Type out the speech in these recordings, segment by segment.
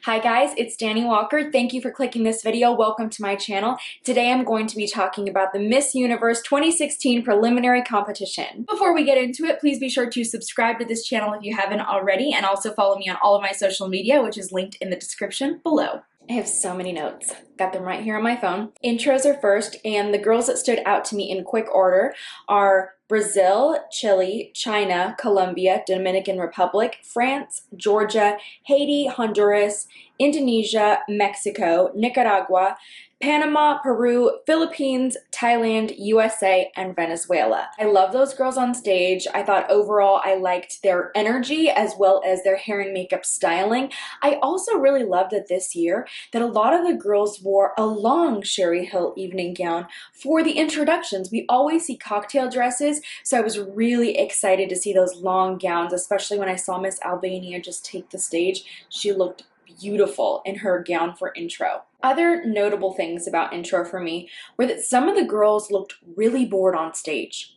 Hi guys, it's Danny Walker. Thank you for clicking this video. Welcome to my channel. Today I'm going to be talking about the Miss Universe 2016 preliminary competition. Before we get into it, please be sure to subscribe to this channel if you haven't already, and also follow me on all of my social media, which is linked in the description below. I have so many notes. Got them right here on my phone. Intros are first, and the girls that stood out to me in quick order are Brazil, Chile, China, Colombia, Dominican Republic, France, Georgia, Haiti, Honduras, Indonesia, Mexico, Nicaragua, Panama, Peru, Philippines, Thailand, USA, and Venezuela. I love those girls on stage. I thought overall I liked their energy as well as their hair and makeup styling. I also really loved that this year that a lot of the girls wore a long Sherry Hill evening gown for the introductions. We always see cocktail dresses, so I was really excited to see those long gowns, especially when I saw Miss Albania just take the stage. She looked beautiful in her gown for intro. Other notable things about intro for me were that some of the girls looked really bored on stage.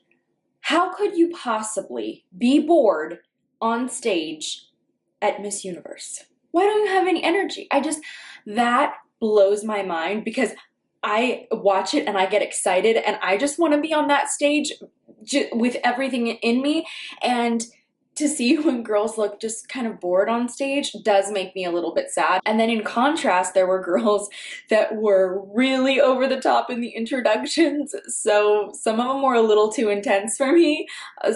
How could you possibly be bored on stage at Miss Universe? Why don't you have any energy? That blows my mind because I watch it and I get excited and I just want to be on that stage with everything in me, and to see when girls look just kind of bored on stage does make me a little bit sad. And then in contrast, there were girls that were really over the top in the introductions, so some of them were a little too intense for me.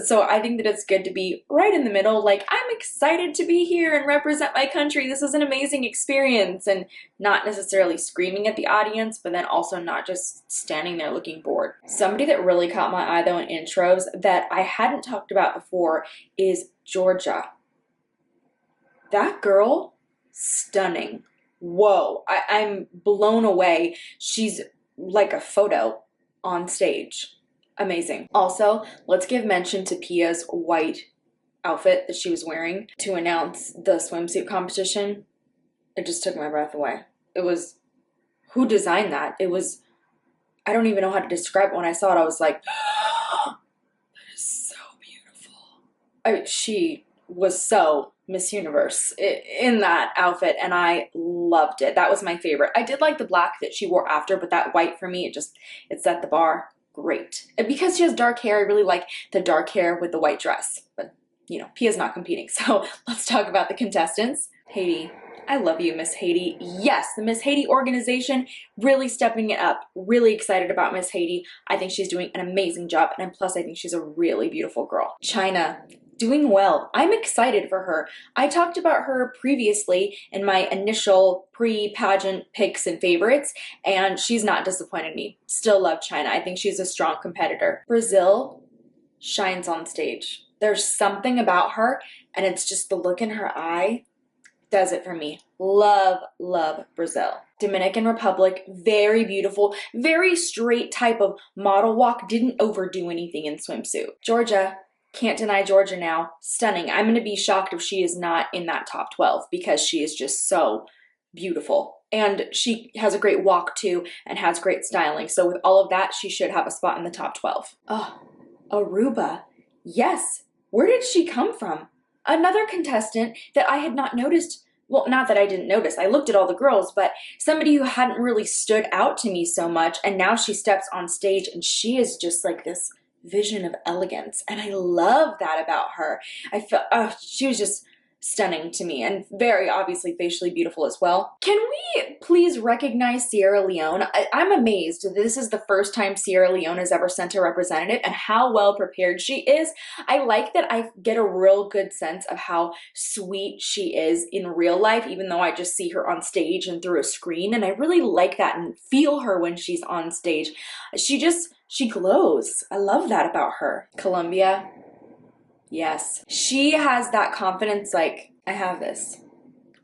So I think that it's good to be right in the middle, like, I'm excited to be here and represent my country, this is an amazing experience, and not necessarily screaming at the audience, but then also not just standing there looking bored. Somebody that really caught my eye though in intros that I hadn't talked about before is Georgia. That girl, stunning. Whoa, I'm blown away. She's like a photo on stage. Amazing. Also, let's give mention to Pia's white outfit that she was wearing to announce the swimsuit competition. It just took my breath away. It was, who designed that? It was, I don't even know how to describe it. When I saw it, I was like, that is so beautiful. She was so Miss Universe in that outfit, and I loved it. That was my favorite. I did like the black that she wore after, but that white for me, it set the bar great. And because she has dark hair, I really like the dark hair with the white dress. But, you know, Pia's not competing, so let's talk about the contestants. Haiti. I love you, Miss Haiti. Yes, the Miss Haiti organization really stepping it up. Really excited about Miss Haiti. I think she's doing an amazing job, and plus I think she's a really beautiful girl. China, doing well. I'm excited for her. I talked about her previously in my initial pre-pageant picks and favorites, and she's not disappointed me. Still love China. I think she's a strong competitor. Brazil shines on stage. There's something about her, and it's just the look in her eye does it for me. Love, love Brazil. Dominican Republic, very beautiful, very straight type of model walk, didn't overdo anything in swimsuit. Georgia, can't deny Georgia now, stunning. I'm gonna be shocked if she is not in that top 12 because she is just so beautiful. And she has a great walk too and has great styling. So with all of that, she should have a spot in the top 12. Oh, Aruba, yes. Where did she come from? Another contestant that I had not noticed, well, not that I didn't notice, I looked at all the girls, but somebody who hadn't really stood out to me so much, and now she steps on stage and she is just like this vision of elegance, and I love that about her. I felt, she was just stunning to me, and very obviously facially beautiful as well. Can we please recognize Sierra Leone? I'm amazed that this is the first time Sierra Leone has ever sent a representative and how well prepared she is. I like that I get a real good sense of how sweet she is in real life, even though I just see her on stage and through a screen, and I really like that and feel her when she's on stage. She glows. I love that about her. Colombia. Yes. She has that confidence, like, I have this.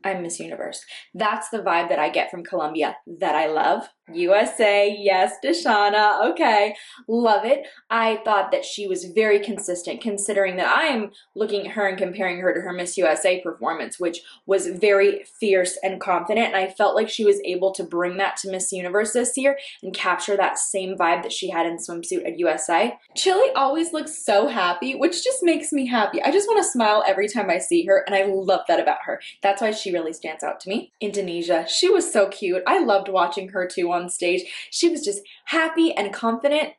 I'm Miss Universe. That's the vibe that I get from Colombia that I love. USA, yes, Deshauna, okay, love it. I thought that she was very consistent considering that I'm looking at her and comparing her to her Miss USA performance, which was very fierce and confident, and I felt like she was able to bring that to Miss Universe this year and capture that same vibe that she had in swimsuit at USA. Chile always looks so happy, which just makes me happy. I just want to smile every time I see her, and I love that about her. That's why she really stands out to me. Indonesia, she was so cute. I loved watching her too on stage. She was just happy and confident.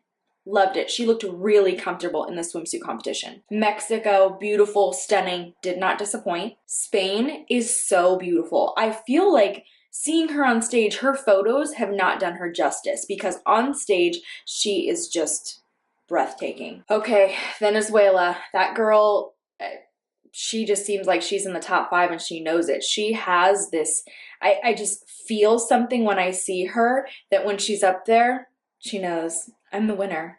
Loved it. She looked really comfortable in the swimsuit competition. Mexico, beautiful, stunning, did not disappoint. Spain is so beautiful. I feel like seeing her on stage, her photos have not done her justice because on stage, she is just breathtaking. Okay, Venezuela, that girl, she just seems like she's in the top 5 and she knows it. She has this, I just feel something when I see her that when she's up there, she knows I'm the winner.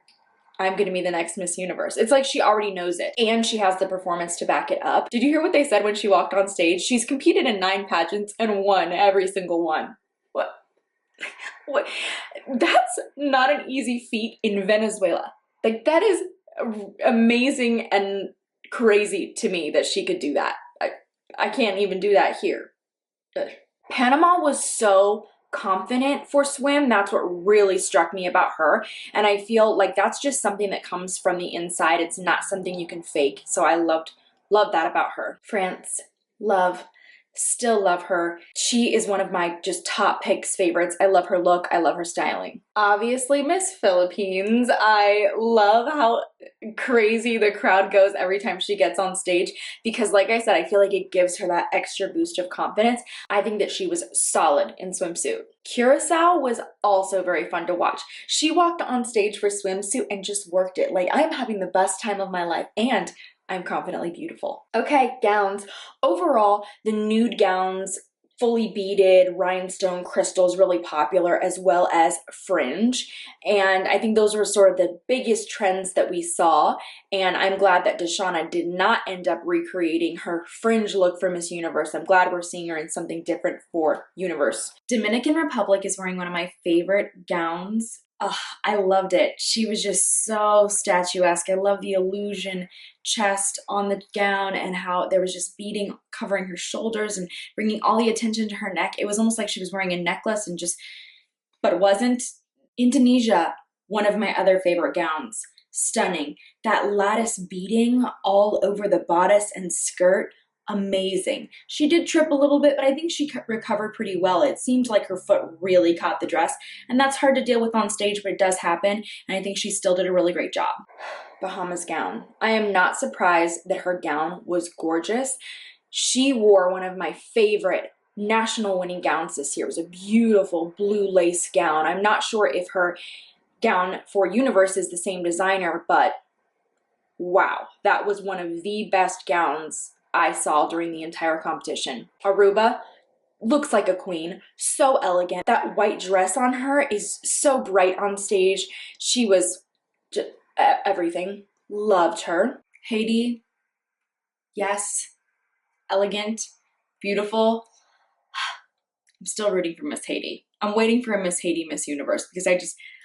I'm gonna be the next Miss Universe. It's like she already knows it and she has the performance to back it up. Did you hear what they said when she walked on stage? She's competed in 9 pageants and won every single one. What? What? That's not an easy feat in Venezuela. Like that is amazing and crazy to me that she could do that. I can't even do that here. Ugh. Panama was so confident for swim. That's what really struck me about her. And I feel like that's just something that comes from the inside. It's not something you can fake. So I loved that about her. France, still love her. She is one of my just top picks favorites. I love her look. I love her styling. Obviously, Miss Philippines. I love how crazy the crowd goes every time she gets on stage because like I said, I feel like it gives her that extra boost of confidence. I think that she was solid in swimsuit. Curacao was also very fun to watch. She walked on stage for swimsuit and just worked it. Like I'm having the best time of my life and I'm confidently beautiful. Okay, gowns. Overall, the nude gowns, fully beaded, rhinestone crystals, really popular, as well as fringe. And I think those were sort of the biggest trends that we saw. And I'm glad that Deshauna did not end up recreating her fringe look for Miss Universe. I'm glad we're seeing her in something different for Universe. Dominican Republic is wearing one of my favorite gowns. Oh, I loved it. She was just so statuesque. I love the illusion chest on the gown and how there was just beading covering her shoulders and bringing all the attention to her neck. It was almost like she was wearing a necklace and just, but it wasn't. Indonesia, one of my other favorite gowns. Stunning. That lattice beading all over the bodice and skirt. Amazing. She did trip a little bit, but I think she recovered pretty well. It seemed like her foot really caught the dress, and that's hard to deal with on stage, but it does happen, and I think she still did a really great job. Bahamas Gown. I am not surprised that her gown was gorgeous. She wore one of my favorite national winning gowns this year. It was a beautiful blue lace gown. I'm not sure if her gown for Universe is the same designer, but wow, that was one of the best gowns I saw during the entire competition. Aruba looks like a queen, so elegant. That white dress on her is so bright on stage. She was just everything. Loved her. Haiti, yes, elegant, beautiful. I'm still rooting for Miss Haiti. I'm waiting for a Miss Haiti Miss Universe because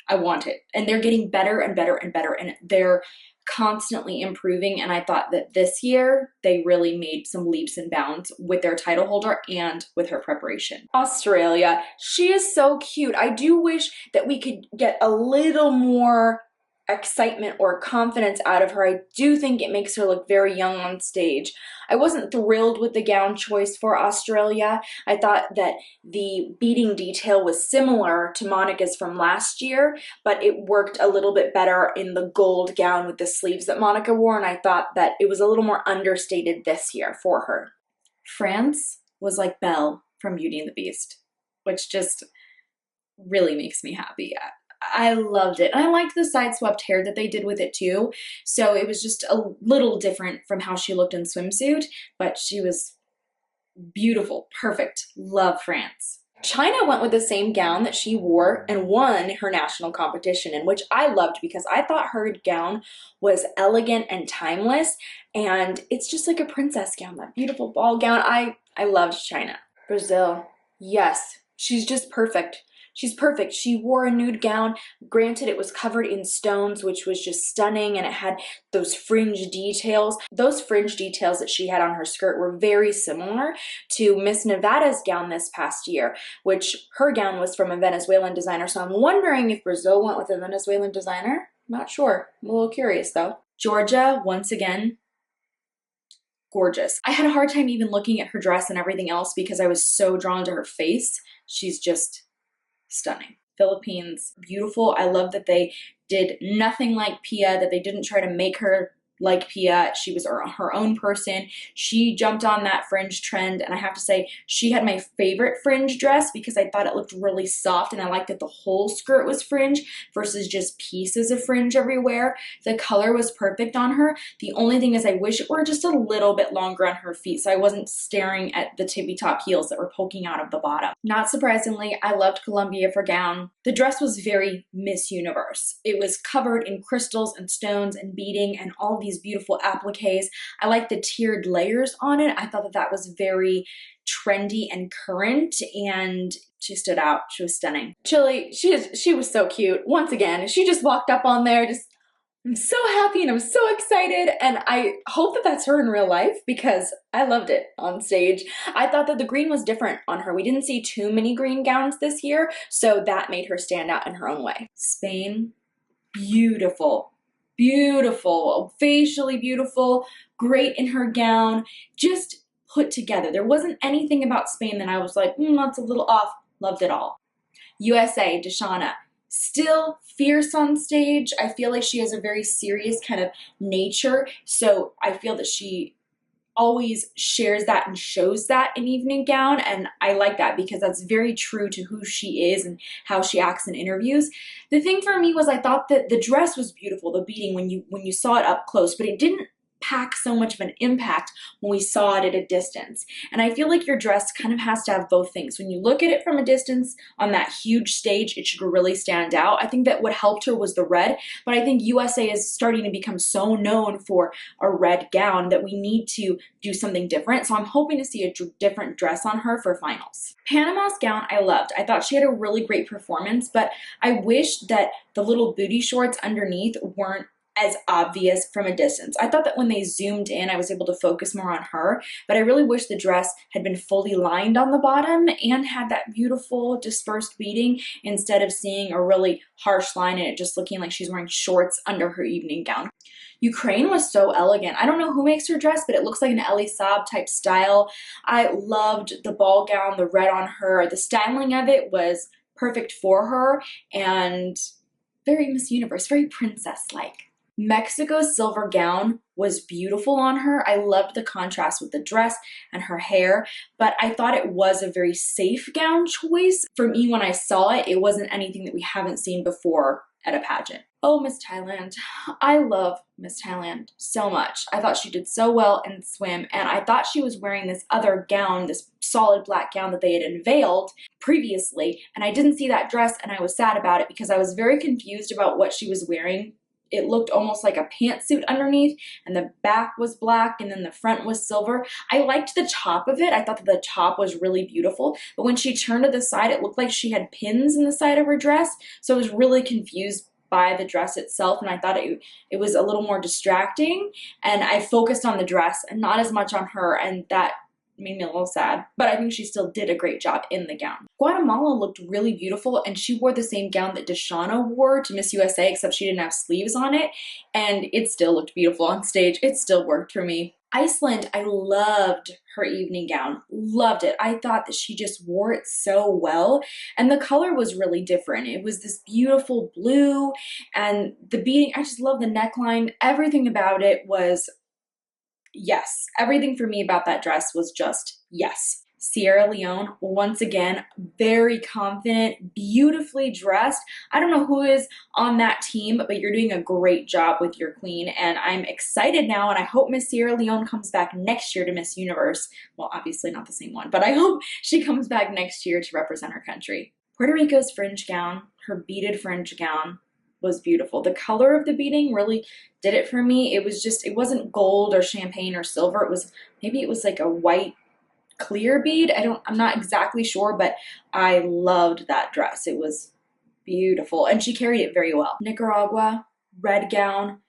I want it. And they're getting better and better and better, and they're constantly improving, and I thought that this year they really made some leaps and bounds with their title holder and with her preparation. Australia, she is so cute. I do wish that we could get a little more excitement or confidence out of her. I do think it makes her look very young on stage. I wasn't thrilled with the gown choice for Australia. I thought that the beading detail was similar to Monica's from last year, but it worked a little bit better in the gold gown with the sleeves that Monica wore, and I thought that it was a little more understated this year for her. France was like Belle from Beauty and the Beast, which just really makes me happy. I loved it. And I liked the side swept hair that they did with it too. So it was just a little different from how she looked in swimsuit, but she was beautiful, perfect. Love France. China went with the same gown that she wore and won her national competition in, which I loved because I thought her gown was elegant and timeless, and it's just like a princess gown, that beautiful ball gown. I loved China. Brazil, yes, she's just perfect. She's perfect. She wore a nude gown. Granted, it was covered in stones, which was just stunning, and it had those fringe details. Those fringe details that she had on her skirt were very similar to Miss Nevada's gown this past year, which her gown was from a Venezuelan designer. So I'm wondering if Brazil went with a Venezuelan designer. Not sure. I'm a little curious though. Georgia, once again, gorgeous. I had a hard time even looking at her dress and everything else because I was so drawn to her face. She's just stunning. Philippines, beautiful. I love that they did nothing like Pia, that they didn't try to make her like Pia. She was her own person. She jumped on that fringe trend, and I have to say she had my favorite fringe dress because I thought it looked really soft, and I liked that the whole skirt was fringe versus just pieces of fringe everywhere. The color was perfect on her. The only thing is I wish it were just a little bit longer on her feet so I wasn't staring at the tippy top heels that were poking out of the bottom. Not surprisingly, I loved Colombia for gown. The dress was very Miss Universe. It was covered in crystals and stones and beading and all these beautiful appliques. I like the tiered layers on it. I thought that that was very trendy and current, and she stood out. She was stunning. Chili, she was so cute. Once again, she just walked up on there, I'm so happy and I'm so excited, and I hope that that's her in real life because I loved it on stage. I thought that the green was different on her. We didn't see too many green gowns this year, so that made her stand out in her own way. Spain, beautiful. Beautiful, facially beautiful, great in her gown, just put together. There wasn't anything about Spain that I was like, that's a little off. Loved it all. USA, Deshauna, still fierce on stage. I feel like she has a very serious kind of nature, so I feel that she always shares that and shows that in evening gown, and I like that because that's very true to who she is and how she acts in interviews. The thing for me was I thought that the dress was beautiful, the beading when you saw it up close, but it didn't pack so much of an impact when we saw it at a distance. And I feel like your dress kind of has to have both things. When you look at it from a distance on that huge stage, it should really stand out. I think that what helped her was the red, but I think USA is starting to become so known for a red gown that we need to do something different. So I'm hoping to see a different dress on her for finals. Panama's gown I loved. I thought she had a really great performance, but I wish that the little booty shorts underneath weren't as obvious from a distance. I thought that when they zoomed in, I was able to focus more on her, but I really wish the dress had been fully lined on the bottom and had that beautiful dispersed beading instead of seeing a really harsh line and it just looking like she's wearing shorts under her evening gown. Ukraine was so elegant. I don't know who makes her dress, but it looks like an Elie Saab type style. I loved the ball gown, the red on her. The styling of it was perfect for her and very Miss Universe, very princess-like. Mexico's silver gown was beautiful on her. I loved the contrast with the dress and her hair, but I thought it was a very safe gown choice. For me, when I saw it, it wasn't anything that we haven't seen before at a pageant. Oh, Miss Thailand. I love Miss Thailand so much. I thought she did so well in swim, and I thought she was wearing this other gown, this solid black gown that they had unveiled previously, and I didn't see that dress, and I was sad about it because I was very confused about what she was wearing. It looked almost like a pantsuit underneath, and the back was black, and then the front was silver. I liked the top of it. I thought that the top was really beautiful, but when she turned to the side, it looked like she had pins in the side of her dress, so I was really confused by the dress itself, and I thought it was a little more distracting, and I focused on the dress and not as much on her, and that made me a little sad, but I think she still did a great job in the gown. Guatemala looked really beautiful, and she wore the same gown that Deshauna wore to Miss USA, except she didn't have sleeves on it, and it still looked beautiful on stage. It still worked for me. Iceland, I loved her evening gown. Loved it. I thought that she just wore it so well, and the color was really different. It was this beautiful blue, and the beading, I just love the neckline. Everything about it was yes. Everything for me about that dress was just yes. Sierra Leone, once again, very confident, beautifully dressed. I don't know who is on that team, but you're doing a great job with your queen, and I'm excited now, and I hope Miss Sierra Leone comes back next year to Miss Universe. Well, obviously not the same one, but I hope she comes back next year to represent her country. Puerto Rico's fringe gown, her beaded fringe gown, was beautiful. The color of the beading really did it for me. It was just, it wasn't gold or champagne or silver. Maybe it was like a white clear bead. I'm not exactly sure, but I loved that dress. It was beautiful, and she carried it very well. Nicaragua Red Gown,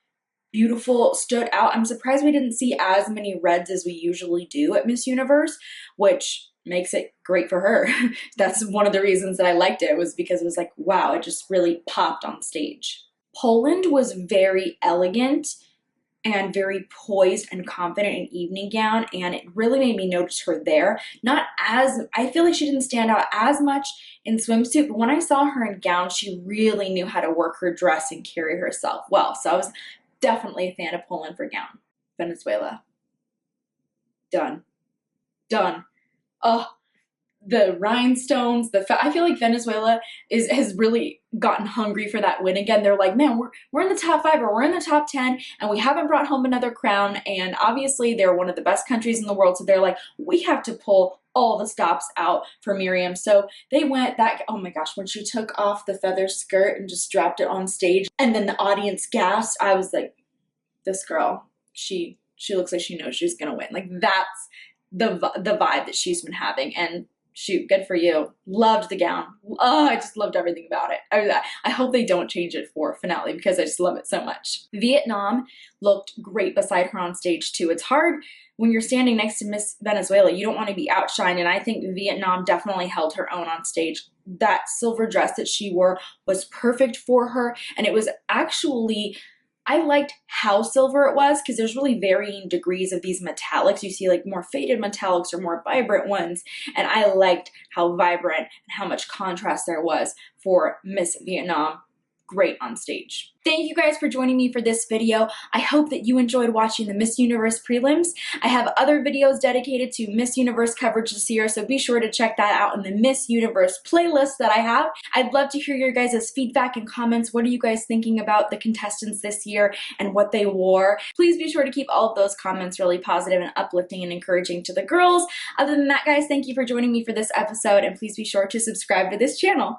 beautiful, stood out. I'm surprised we didn't see as many reds as we usually do at Miss Universe, which makes it great for her. That's one of the reasons that I liked it, was because it was like, wow, it just really popped on stage. Poland was very elegant. and very poised and confident in evening gown, and it really made me notice her there. Not as, I feel like she didn't stand out as much in swimsuit, but when I saw her in gown, she really knew how to work her dress and carry herself well. So I was definitely a fan of pulling for gown. Venezuela. Done. Done. Oh, the rhinestones, I feel like Venezuela has really gotten hungry for that win again. They're like, man, we're in the top 5 or we're in the top 10 and we haven't brought home another crown. And obviously they're one of the best countries in the world. So they're like, we have to pull all the stops out for Miriam. So they went that, oh my gosh, when she took off the feather skirt and just dropped it on stage and then the audience gasped, I was like, this girl, she looks like she knows she's gonna win. Like that's the vibe that she's been having. And shoot, good for you. Loved the gown. Oh, I just loved everything about it. I hope they don't change it for finale because I just love it so much. Vietnam looked great beside her on stage too. It's hard when you're standing next to Miss Venezuela. You don't want to be outshined, and I think Vietnam definitely held her own on stage. That silver dress that she wore was perfect for her, and it was actually, I liked how silver it was because there's really varying degrees of these metallics. You see like more faded metallics or more vibrant ones. And I liked how vibrant and how much contrast there was for Miss Vietnam. Great on stage. Thank you guys for joining me for this video. I hope that you enjoyed watching the Miss Universe prelims. I have other videos dedicated to Miss Universe coverage this year, so be sure to check that out in the Miss Universe playlist that I have. I'd love to hear your guys' feedback and comments. What are you guys thinking about the contestants this year and what they wore? Please be sure to keep all of those comments really positive and uplifting and encouraging to the girls. Other than that, guys, thank you for joining me for this episode, and please be sure to subscribe to this channel.